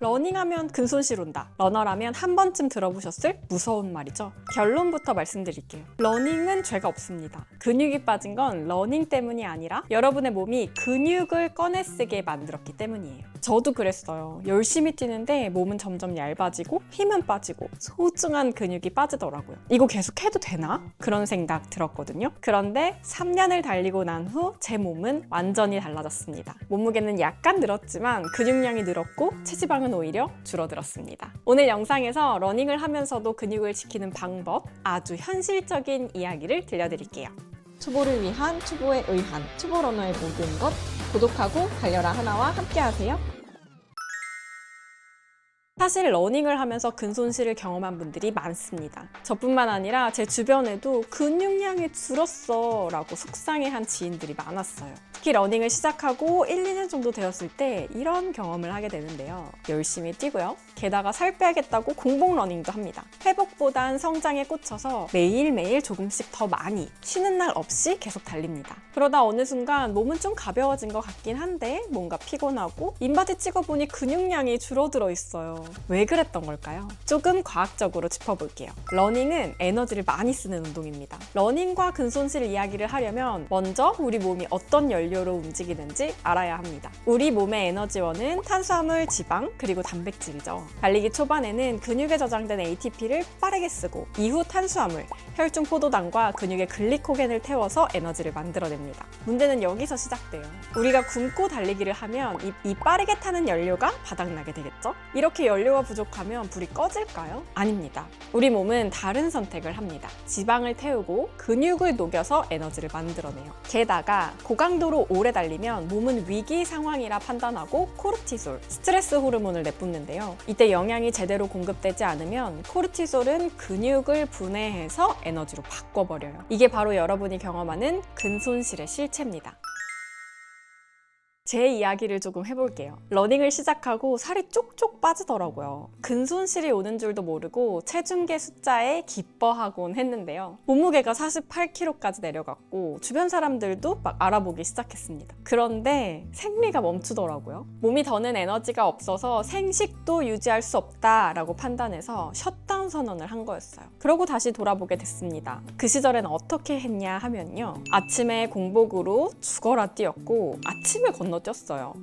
러닝하면 근손실 온다. 러너라면 한 번쯤 들어보셨을 무서운 말이죠. 결론부터 말씀드릴게요. 러닝은 죄가 없습니다. 근육이 빠진 건 러닝 때문이 아니라 여러분의 몸이 근육을 꺼내 쓰게 만들었기 때문이에요. 저도 그랬어요. 열심히 뛰는데 몸은 점점 얇아지고 힘은 빠지고 소중한 근육이 빠지더라고요. 이거 계속 해도 되나? 그런 생각 들었거든요. 그런데 3년을 달리고 난 후 제 몸은 완전히 달라졌습니다. 몸무게는 약간 늘었지만 근육량이 늘었고 체지방은 오히려 줄어들었습니다. 오늘 영상에서 러닝을 하면서도 근육을 지키는 방법, 아주 현실적인 이야기를 들려드릴게요. 초보를 위한 초보에 의한 초보 러너의 모든 것, 구독하고 달려라 하나와 함께하세요. 사실 러닝을 하면서 근손실을 경험한 분들이 많습니다. 저뿐만 아니라 제 주변에도 근육량이 줄었어 라고 속상해한 지인들이 많았어요. 특히 러닝을 시작하고 1, 2년 정도 되었을 때 이런 경험을 하게 되는데요. 열심히 뛰고요. 게다가 살 빼야겠다고 공복 러닝도 합니다. 회복보단 성장에 꽂혀서 매일매일 조금씩 더 많이 쉬는 날 없이 계속 달립니다. 그러다 어느 순간 몸은 좀 가벼워진 것 같긴 한데 뭔가 피곤하고 인바디 찍어보니 근육량이 줄어들어 있어요. 왜 그랬던 걸까요? 조금 과학적으로 짚어볼게요. 러닝은 에너지를 많이 쓰는 운동입니다. 러닝과 근손실 이야기를 하려면 먼저 우리 몸이 어떤 연료로 움직이는지 알아야 합니다. 우리 몸의 에너지원은 탄수화물, 지방, 그리고 단백질이죠. 달리기 초반에는 근육에 저장된 ATP를 빠르게 쓰고 이후 탄수화물, 혈중 포도당과 근육의 글리코겐을 태워서 에너지를 만들어냅니다. 문제는 여기서 시작돼요. 우리가 굶고 달리기를 하면 이 빠르게 타는 연료가 바닥나게 되겠죠? 이렇게 연료가 부족하면 불이 꺼질까요? 아닙니다. 우리 몸은 다른 선택을 합니다. 지방을 태우고 근육을 녹여서 에너지를 만들어내요. 게다가 고강도로 오래 달리면 몸은 위기 상황이라 판단하고 코르티솔, 스트레스 호르몬을 내뿜는데요. 이때 영양이 제대로 공급되지 않으면 코르티솔은 근육을 분해해서 에너지로 바꿔버려요. 이게 바로 여러분이 경험하는 근손실의 실체입니다. 제 이야기를 조금 해볼게요. 러닝을 시작하고 살이 쪽쪽 빠지더라고요. 근손실이 오는 줄도 모르고 체중계 숫자에 기뻐하곤 했는데요. 몸무게가 48kg까지 내려갔고 주변 사람들도 막 알아보기 시작했습니다. 그런데 생리가 멈추더라고요. 몸이 더는 에너지가 없어서 생식도 유지할 수 없다라고 판단해서 셧다운 선언을 한 거였어요. 그러고 다시 돌아보게 됐습니다. 그 시절엔 어떻게 했냐 하면요. 아침에 공복으로 죽어라 뛰었고 아침을 건너뛰었어요.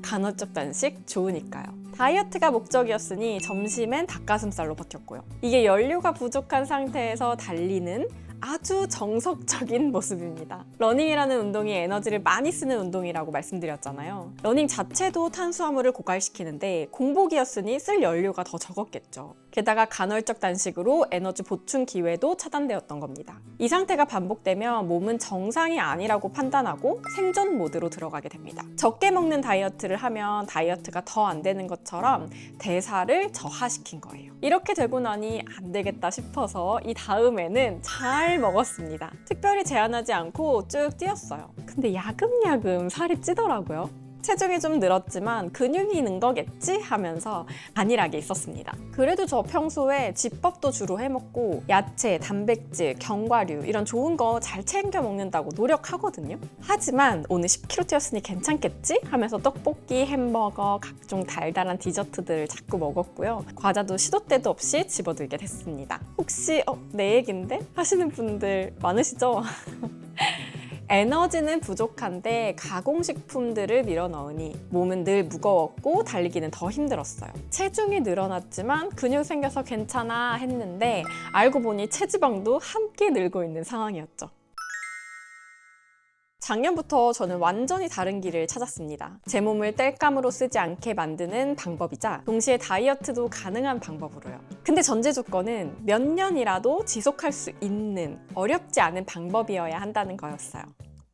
간헐적 단식 좋으니까요. 다이어트가 목적이었으니 점심엔 닭가슴살로 버텼고요. 이게 연료가 부족한 상태에서 달리는 아주 정석적인 모습입니다. 러닝이라는 운동이 에너지를 많이 쓰는 운동이라고 말씀드렸잖아요. 러닝 자체도 탄수화물을 고갈시키는데 공복이었으니 쓸 연료가 더 적었겠죠. 게다가 간헐적 단식으로 에너지 보충 기회도 차단되었던 겁니다. 이 상태가 반복되면 몸은 정상이 아니라고 판단하고 생존 모드로 들어가게 됩니다. 적게 먹는 다이어트를 하면 다이어트가 더 안 되는 것처럼 대사를 저하시킨 거예요. 이렇게 되고 나니 안 되겠다 싶어서 이 다음에는 잘 먹었습니다. 특별히 제한하지 않고 쭉 뛰었어요. 근데 야금야금 살이 찌더라고요. 체중이 좀 늘었지만 근육이 는 거겠지 하면서 안일하게 있었습니다. 그래도 저 평소에 집밥도 주로 해먹고 야채, 단백질, 견과류 이런 좋은 거 잘 챙겨 먹는다고 노력하거든요. 하지만 오늘 10kg 뛰었으니 괜찮겠지? 하면서 떡볶이, 햄버거, 각종 달달한 디저트들을 자꾸 먹었고요. 과자도 시도 때도 없이 집어들게 됐습니다. 혹시 내 얘긴데? 하시는 분들 많으시죠? 에너지는 부족한데 가공식품들을 밀어 넣으니 몸은 늘 무거웠고 달리기는 더 힘들었어요. 체중이 늘어났지만 근육 생겨서 괜찮아 했는데 알고 보니 체지방도 함께 늘고 있는 상황이었죠. 작년부터 저는 완전히 다른 길을 찾았습니다. 제 몸을 땔감으로 쓰지 않게 만드는 방법이자 동시에 다이어트도 가능한 방법으로요. 근데 전제 조건은 몇 년이라도 지속할 수 있는 어렵지 않은 방법이어야 한다는 거였어요.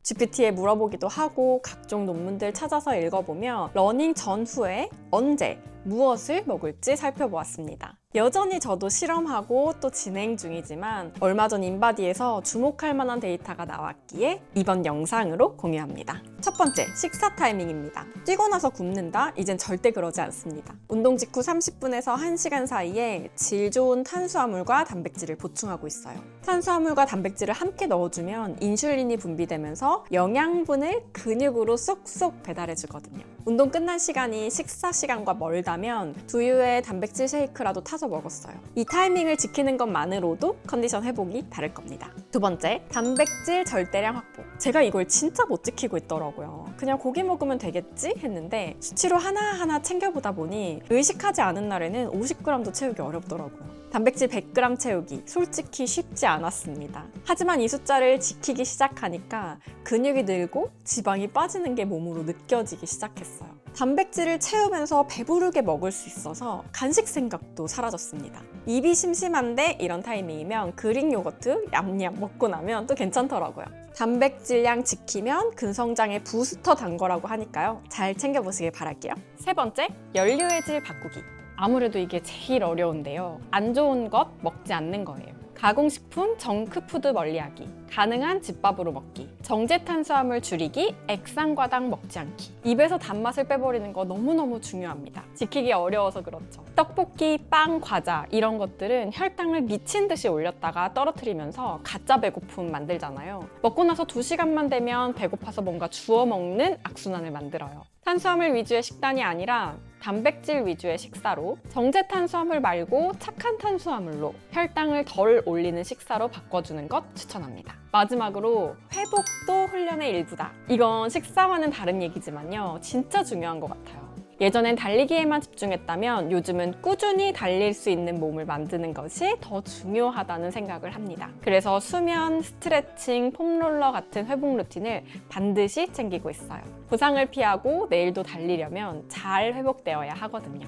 GPT에 물어보기도 하고 각종 논문들 찾아서 읽어보며 러닝 전후에 언제 무엇을 먹을지 살펴보았습니다. 여전히 저도 실험하고 또 진행 중이지만 얼마 전 인바디에서 주목할 만한 데이터가 나왔기에 이번 영상으로 공유합니다. 첫 번째, 식사 타이밍입니다. 뛰고 나서 굶는다? 이젠 절대 그러지 않습니다. 운동 직후 30분에서 1시간 사이에 질 좋은 탄수화물과 단백질을 보충하고 있어요. 탄수화물과 단백질을 함께 넣어주면 인슐린이 분비되면서 영양분을 근육으로 쏙쏙 배달해주거든요. 운동 끝난 시간이 식사 시간과 멀다면 두유에 단백질 쉐이크라도 타서 먹었어요. 이 타이밍을 지키는 것만으로도 컨디션 회복이 다를 겁니다. 두 번째, 단백질 절대량 확보. 제가 이걸 진짜 못 지키고 있더라고요. 그냥 고기 먹으면 되겠지 했는데 수치로 하나하나 챙겨보다 보니 의식하지 않은 날에는 50g도 채우기 어렵더라고요. 단백질 100g 채우기 솔직히 쉽지 않았습니다. 하지만 이 숫자를 지키기 시작하니까 근육이 늘고 지방이 빠지는 게 몸으로 느껴지기 시작했어요. 단백질을 채우면서 배부르게 먹을 수 있어서 간식 생각도 사라졌습니다. 입이 심심한데 이런 타이밍이면 그릭 요거트 얌얌 먹고 나면 또 괜찮더라고요. 단백질량 지키면 근성장의 부스터 단 거라고 하니까요. 잘 챙겨보시길 바랄게요. 세 번째, 연료의 질 바꾸기. 아무래도 이게 제일 어려운데요. 안 좋은 것 먹지 않는 거예요. 가공식품, 정크푸드 멀리하기, 가능한 집밥으로 먹기, 정제 탄수화물 줄이기, 액상과당 먹지 않기. 입에서 단맛을 빼버리는 거 너무너무 중요합니다. 지키기 어려워서 그렇죠. 떡볶이, 빵, 과자 이런 것들은 혈당을 미친 듯이 올렸다가 떨어뜨리면서 가짜 배고픔 만들잖아요. 먹고 나서 2시간만 되면 배고파서 뭔가 주워 먹는 악순환을 만들어요. 탄수화물 위주의 식단이 아니라 단백질 위주의 식사로, 정제 탄수화물 말고 착한 탄수화물로 혈당을 덜 올리는 식사로 바꿔주는 것 추천합니다. 마지막으로 회복도 훈련의 일부다. 이건 식사와는 다른 얘기지만요. 진짜 중요한 것 같아요. 예전엔 달리기에만 집중했다면 요즘은 꾸준히 달릴 수 있는 몸을 만드는 것이 더 중요하다는 생각을 합니다. 그래서 수면, 스트레칭, 폼롤러 같은 회복 루틴을 반드시 챙기고 있어요. 부상을 피하고 내일도 달리려면 잘 회복되어야 하거든요.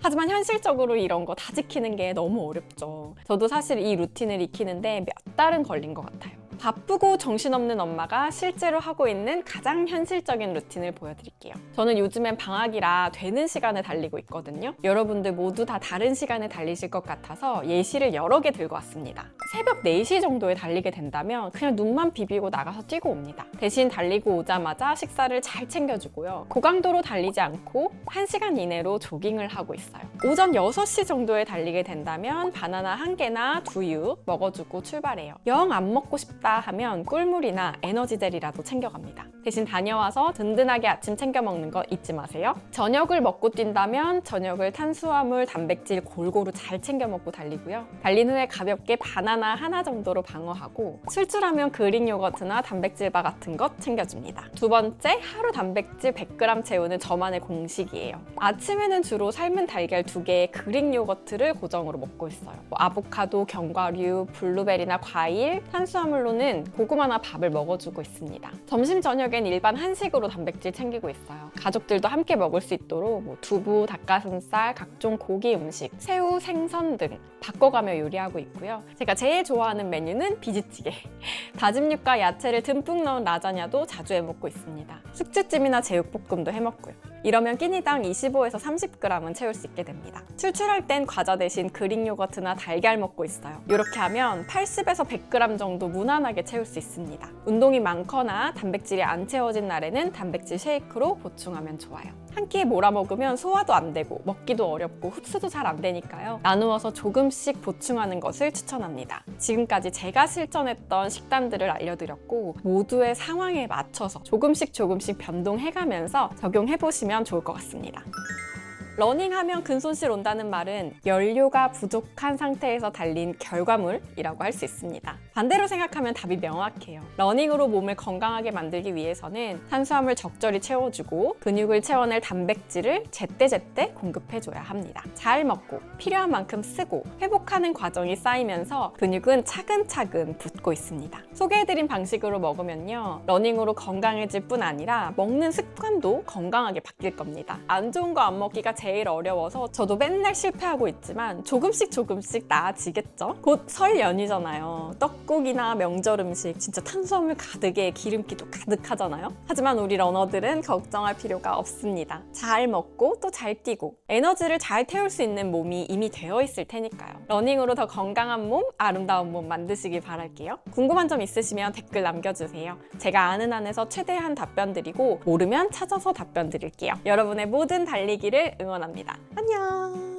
하지만 현실적으로 이런 거 다 지키는 게 너무 어렵죠. 저도 사실 이 루틴을 익히는데 몇 달은 걸린 것 같아요. 바쁘고 정신없는 엄마가 실제로 하고 있는 가장 현실적인 루틴을 보여드릴게요. 저는 요즘엔 방학이라 되는 시간에 달리고 있거든요. 여러분들 모두 다 다른 시간에 달리실 것 같아서 예시를 여러 개 들고 왔습니다. 새벽 4시 정도에 달리게 된다면 그냥 눈만 비비고 나가서 뛰고 옵니다. 대신 달리고 오자마자 식사를 잘 챙겨주고요. 고강도로 달리지 않고 1시간 이내로 조깅을 하고 있어요. 오전 6시 정도에 달리게 된다면 바나나 1개나 두유 먹어주고 출발해요. 영 안 먹고 싶다 하면 꿀물이나 에너지젤이라도 챙겨갑니다. 대신 다녀와서 든든하게 아침 챙겨 먹는 거 잊지 마세요. 저녁을 먹고 뛴다면 저녁을 탄수화물, 단백질 골고루 잘 챙겨 먹고 달리고요. 달린 후에 가볍게 바나나 하나 정도로 방어하고 출출하면 그릭 요거트나 단백질바 같은 것 챙겨줍니다. 두 번째, 하루 단백질 100g 채우는 저만의 공식이에요. 아침에는 주로 삶은 달걀 2개에 그릭 요거트를 고정으로 먹고 있어요. 아보카도, 견과류, 블루베리나 과일, 탄수화물로는 고구마나 밥을 먹어주고 있습니다. 점심, 저녁엔 일반 한식으로 단백질 챙기고 있어요. 가족들도 함께 먹을 수 있도록 두부, 닭가슴살, 각종 고기 음식, 새우, 생선 등 바꿔가며 요리하고 있고요. 제가 제일 좋아하는 메뉴는 비지찌개. 다진 육과 야채를 듬뿍 넣은 라자냐도 자주 해먹고 있습니다. 숙주찜이나 제육볶음도 해먹고요. 이러면 끼니당 25에서 30g은 채울 수 있게 됩니다. 출출할 땐 과자 대신 그릭 요거트나 달걀 먹고 있어요. 이렇게 하면 80에서 100g 정도 무난하게 채울 수 있습니다. 운동이 많거나 단백질이 안 채워진 날에는 단백질 쉐이크로 보충하면 좋아요. 한 끼에 몰아 먹으면 소화도 안 되고 먹기도 어렵고 흡수도 잘 안 되니까요. 나누어서 조금씩 보충하는 것을 추천합니다. 지금까지 제가 실천했던 식단들을 알려드렸고 모두의 상황에 맞춰서 조금씩 변동해가면서 적용해보시면 좋을 것 같습니다. 러닝하면 근손실 온다는 말은 연료가 부족한 상태에서 달린 결과물이라고 할 수 있습니다. 반대로 생각하면 답이 명확해요. 러닝으로 몸을 건강하게 만들기 위해서는 탄수화물 적절히 채워주고 근육을 채워낼 단백질을 제때제때 공급해줘야 합니다. 잘 먹고 필요한 만큼 쓰고 회복하는 과정이 쌓이면서 근육은 차근차근 붙고 있습니다. 소개해드린 방식으로 먹으면요. 러닝으로 건강해질 뿐 아니라 먹는 습관도 건강하게 바뀔 겁니다. 안 좋은 거 안 먹기가 제일 어려워서 저도 맨날 실패하고 있지만 조금씩 나아지겠죠? 곧 설 연휴잖아요. 떡국이나 명절 음식 진짜 탄수화물 가득에 기름기도 가득하잖아요. 하지만 우리 러너들은 걱정할 필요가 없습니다. 잘 먹고 또 잘 뛰고 에너지를 잘 태울 수 있는 몸이 이미 되어 있을 테니까요. 러닝으로 더 건강한 몸, 아름다운 몸 만드시길 바랄게요. 궁금한 점 있으시면 댓글 남겨주세요. 제가 아는 한에서 최대한 답변 드리고 모르면 찾아서 답변 드릴게요. 여러분의 모든 달리기를 응원합니다. 안녕!